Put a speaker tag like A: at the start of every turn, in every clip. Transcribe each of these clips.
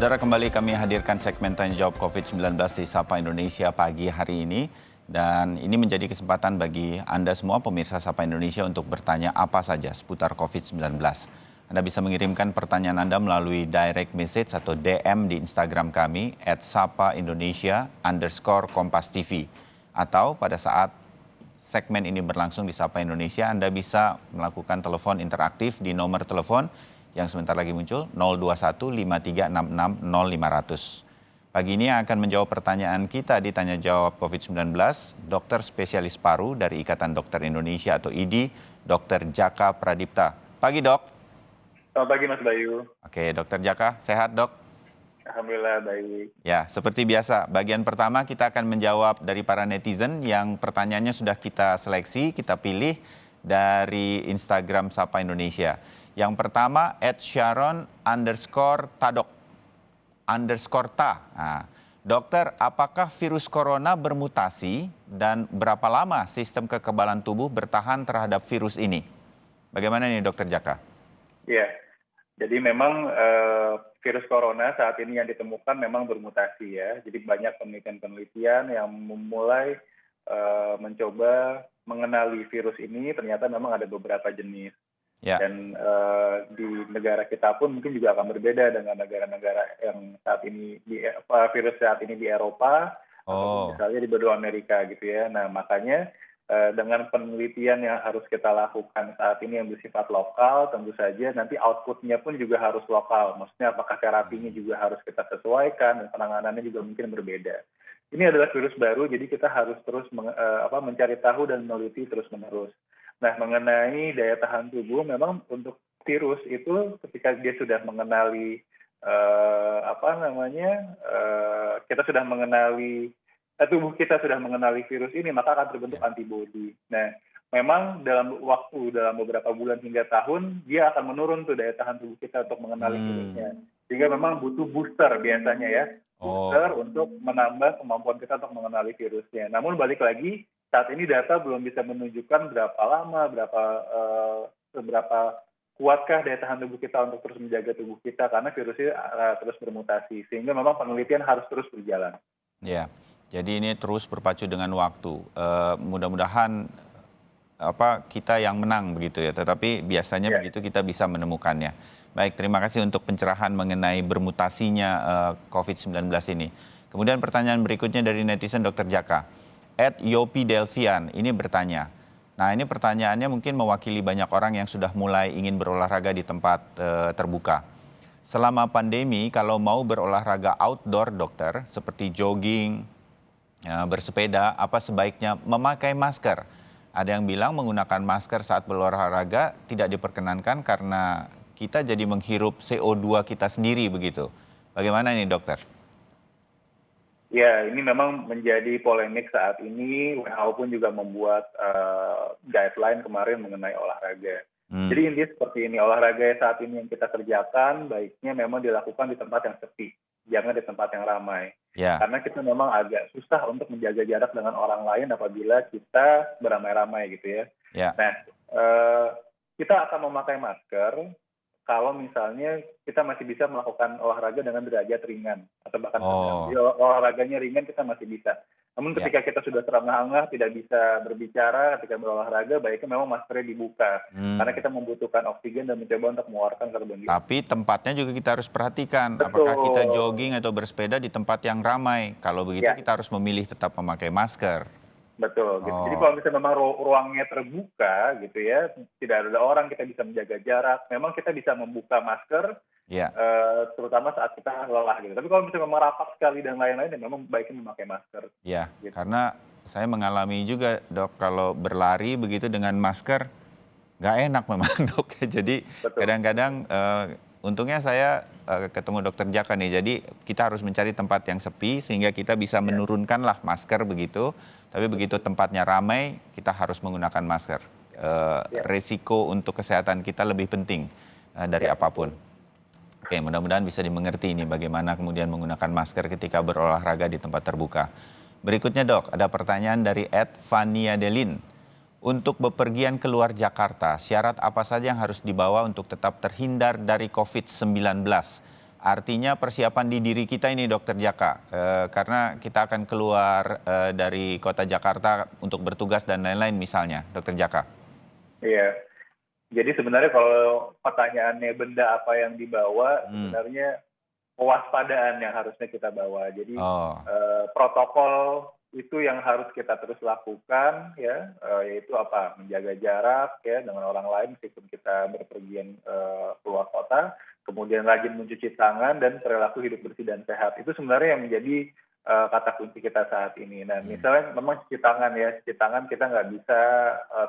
A: Saudara, kembali kami hadirkan segmen Tanya Jawab COVID-19 di Sapa Indonesia pagi hari ini. Dan ini menjadi kesempatan bagi Anda semua pemirsa Sapa Indonesia untuk bertanya apa saja seputar COVID-19. Anda bisa mengirimkan pertanyaan Anda melalui direct message atau DM di Instagram kami @sapaindonesia_kompas.tv. Atau pada saat segmen ini berlangsung di Sapa Indonesia, Anda bisa melakukan telepon interaktif di nomor telepon yang sebentar lagi muncul 021 5366 0500. Pagi ini akan menjawab pertanyaan kita di Tanya Jawab COVID-19, dokter spesialis paru dari Ikatan Dokter Indonesia atau IDI, Dr. Jaka Pradipta. Pagi, Dok.
B: Selamat pagi, Mas Bayu.
A: Oke, Dr. Jaka, sehat, Dok?
B: Alhamdulillah baik.
A: Ya, seperti biasa, bagian pertama kita akan menjawab dari para netizen yang pertanyaannya sudah kita seleksi, kita pilih dari Instagram Sapa Indonesia. Yang pertama, @sharon_tadok_ta. Nah, dokter, apakah virus corona bermutasi dan berapa lama sistem kekebalan tubuh bertahan terhadap virus ini? Bagaimana nih, Dokter Jaka?
B: Ya, jadi memang virus corona saat ini yang ditemukan memang bermutasi ya. Jadi banyak penelitian-penelitian yang memulai mencoba mengenali virus ini. Ternyata memang ada beberapa jenis.
A: Ya.
B: Dan di negara kita pun mungkin juga akan berbeda dengan negara-negara yang saat ini virus saat ini di Eropa atau misalnya di benua Amerika gitu ya. Nah makanya dengan penelitian yang harus kita lakukan saat ini yang bersifat lokal, tentu saja nanti outputnya pun juga harus lokal. Maksudnya apakah terapinya juga harus kita sesuaikan dan penanganannya juga mungkin berbeda. Ini adalah virus baru, jadi kita harus terus mencari tahu dan meneliti terus-menerus. Nah, mengenai daya tahan tubuh, memang untuk virus itu ketika dia sudah mengenali kita sudah mengenali tubuh kita sudah mengenali virus ini, maka akan terbentuk antibodi. Nah, memang dalam beberapa bulan hingga tahun, dia akan menurun tuh daya tahan tubuh kita untuk mengenali virusnya. Sehingga memang butuh booster biasanya ya, booster untuk menambah kemampuan kita untuk mengenali virusnya. Namun balik lagi, saat ini data belum bisa menunjukkan berapa lama, seberapa kuatkah daya tahan tubuh kita untuk terus menjaga tubuh kita, karena virusnya terus bermutasi. Sehingga memang penelitian harus terus berjalan.
A: Ya, jadi ini terus berpacu dengan waktu. Mudah-mudahan kita yang menang begitu ya, tetapi biasanya begitu kita bisa menemukannya. Baik, terima kasih untuk pencerahan mengenai bermutasinya COVID-19 ini. Kemudian pertanyaan berikutnya dari netizen Dr. Jaka. @yopi_delvian ini bertanya. Nah, ini pertanyaannya mungkin mewakili banyak orang yang sudah mulai ingin berolahraga di tempat terbuka. Selama pandemi, kalau mau berolahraga outdoor, dokter, seperti jogging, bersepeda, apa sebaiknya memakai masker? Ada yang bilang menggunakan masker saat berolahraga tidak diperkenankan karena kita jadi menghirup CO2 kita sendiri begitu. Bagaimana nih, dokter?
B: Ya, ini memang menjadi polemik saat ini. WHO pun juga membuat guideline kemarin mengenai olahraga. Jadi intinya seperti ini, olahraga saat ini yang kita kerjakan baiknya memang dilakukan di tempat yang sepi, jangan di tempat yang ramai.
A: Ya.
B: Karena kita memang agak susah untuk menjaga jarak dengan orang lain apabila kita beramai-ramai gitu ya.
A: Ya.
B: Nah, kita akan memakai masker kalau misalnya kita masih bisa melakukan olahraga dengan derajat ringan atau bahkan sedang. Jadi olahraganya ringan kita masih bisa. Namun ketika kita sudah terengah-engah, tidak bisa berbicara ketika berolahraga, baiknya memang maskernya dibuka. Karena kita membutuhkan oksigen dan mencoba untuk mengeluarkan karbon dioksida.
A: Tapi tempatnya juga kita harus perhatikan.
B: Betul.
A: Apakah kita jogging atau bersepeda di tempat yang ramai. Kalau begitu kita harus memilih tetap memakai masker.
B: Betul. Gitu. Jadi kalau misalnya memang ruangnya terbuka gitu ya, tidak ada orang, kita bisa menjaga jarak. Memang kita bisa membuka masker, terutama saat kita lelah gitu. Tapi kalau misalnya memang rapat sekali dan lain-lain, ya memang baiknya memakai masker.
A: Ya, gitu. Karena saya mengalami juga, Dok, kalau berlari begitu dengan masker, nggak enak memang, Dok. Jadi kadang-kadang untungnya saya ketemu Dokter Jaka nih, jadi kita harus mencari tempat yang sepi sehingga kita bisa menurunkanlah masker begitu. Tapi begitu tempatnya ramai, kita harus menggunakan masker. Resiko untuk kesehatan kita lebih penting dari apapun. Oke, mudah-mudahan bisa dimengerti ini bagaimana kemudian menggunakan masker ketika berolahraga di tempat terbuka. Berikutnya, Dok, ada pertanyaan dari @Vaniadelin. Untuk bepergian keluar Jakarta, syarat apa saja yang harus dibawa untuk tetap terhindar dari COVID-19? Artinya persiapan di diri kita ini Dokter Jaka, karena kita akan keluar dari kota Jakarta untuk bertugas dan lain-lain misalnya, Dokter Jaka.
B: Iya. Jadi sebenarnya kalau pertanyaannya benda apa yang dibawa, sebenarnya kewaspadaan yang harusnya kita bawa. Jadi protokol itu yang harus kita terus lakukan, ya, yaitu apa? Menjaga jarak ya dengan orang lain meskipun kita berpergian keluar kota, kemudian rajin mencuci tangan dan perilaku hidup bersih dan sehat. Itu sebenarnya yang menjadi kata kunci kita saat ini. Nah, misalnya memang cuci tangan kita nggak bisa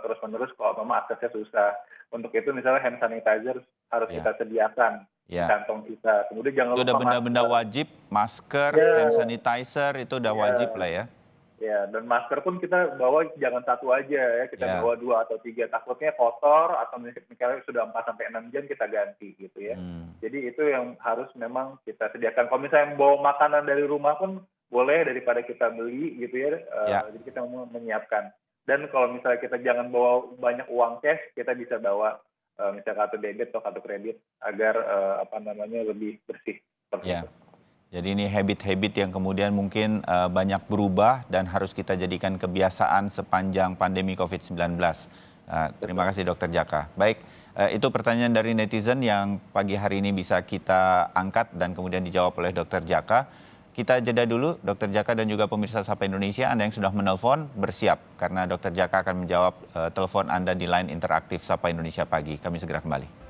B: terus-menerus kalau memang aksesnya susah. Untuk itu misalnya hand sanitizer harus kita sediakan di kantong kita. Kemudian jangan lupa
A: udah benda-benda wajib, masker, hand sanitizer itu udah wajib lah ya.
B: Ya, dan masker pun kita bawa jangan satu aja ya, kita bawa 2 atau 3, takutnya kotor atau misalnya sudah 4 sampai 6 jam kita ganti gitu ya. Jadi itu yang harus memang kita sediakan. Kalau misalnya bawa makanan dari rumah pun boleh daripada kita beli gitu ya, jadi kita mau menyiapkan. Dan kalau misalnya kita jangan bawa banyak uang cash, kita bisa bawa misalnya kartu debit atau kartu kredit agar lebih bersih.
A: Ya. Jadi ini habit-habit yang kemudian mungkin banyak berubah dan harus kita jadikan kebiasaan sepanjang pandemi COVID-19. Terima kasih Dokter Jaka. Baik, itu pertanyaan dari netizen yang pagi hari ini bisa kita angkat dan kemudian dijawab oleh Dokter Jaka. Kita jeda dulu, Dokter Jaka dan juga pemirsa Sapa Indonesia, Anda yang sudah menelpon bersiap karena Dokter Jaka akan menjawab telepon Anda di line interaktif Sapa Indonesia pagi. Kami segera kembali.